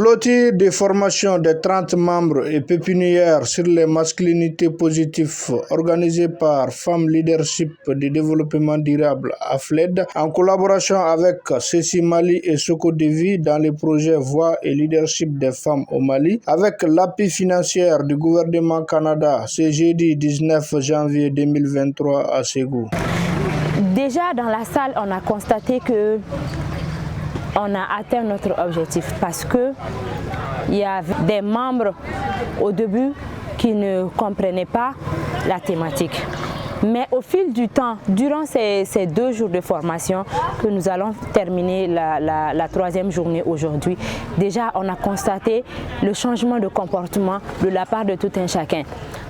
Clôture des formations des 30 membres et pépinières sur les masculinités positives organisées par Femmes Leadership de Développement Durable AFLED en collaboration avec CECI Mali et Socodevi dans le projet Voix et Leadership des femmes au Mali avec l'appui financier du gouvernement Canada ce jeudi 19 janvier 2023 à Ségou. Déjà dans la salle, on a constaté que on a atteint notre objectif parce que il y a des membres au début qui ne comprenaient pas la thématique. Mais au fil du temps, durant ces 2 jours de formation que nous allons terminer la 3e journée aujourd'hui, déjà on a constaté le changement de comportement de la part de tout un chacun.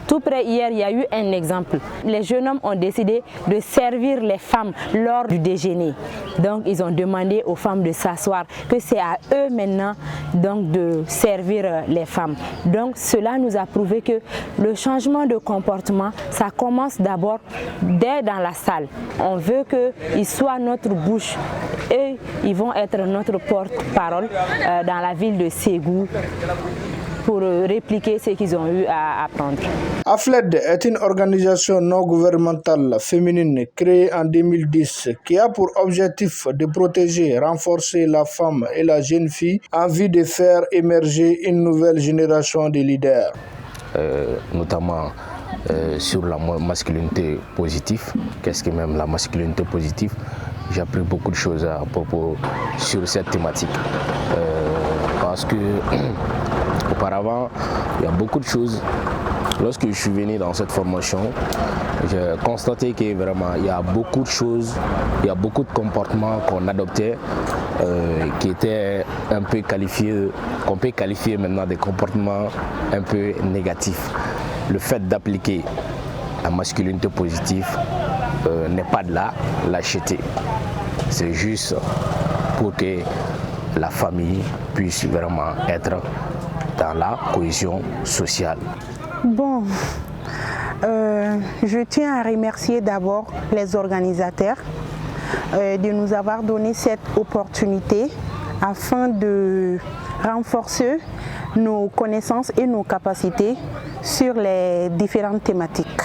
Tout près hier, il y a eu un exemple. Les jeunes hommes ont décidé de servir les femmes lors du déjeuner. Donc ils ont demandé aux femmes de s'asseoir, que c'est à eux maintenant donc, de servir les femmes. Donc cela nous a prouvé que le changement de comportement, ça commence d'abord dès dans la salle. On veut qu'ils soient notre bouche et ils vont être notre porte-parole dans la ville de Ségou pour répliquer ce qu'ils ont eu à apprendre. AFLED est une organisation non gouvernementale féminine créée en 2010 qui a pour objectif de protéger, renforcer la femme et la jeune fille en vue de faire émerger une nouvelle génération de leaders. Notamment sur la masculinité positive. Qu'est-ce que même la masculinité positive? J'ai appris beaucoup de choses à propos sur cette thématique. Parce que auparavant, il y a beaucoup de choses. Lorsque je suis venu dans cette formation, j'ai constaté que vraiment il y a beaucoup de choses, il y a beaucoup de comportements qu'on adoptait qui étaient un peu qualifiés, qu'on peut qualifier maintenant des comportements un peu négatifs. Le fait d'appliquer la masculinité positive n'est pas de la lâcheté. C'est juste pour que la famille puisse vraiment être dans la cohésion sociale. Bon, je tiens à remercier d'abord les organisateurs de nous avoir donné cette opportunité afin de renforcer nos connaissances et nos capacités sur les différentes thématiques.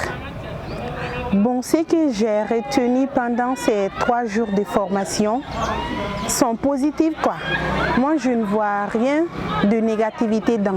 Bon, ce que j'ai retenu pendant ces 3 jours de formation sont positifs, quoi. Moi, je ne vois rien de négativité dans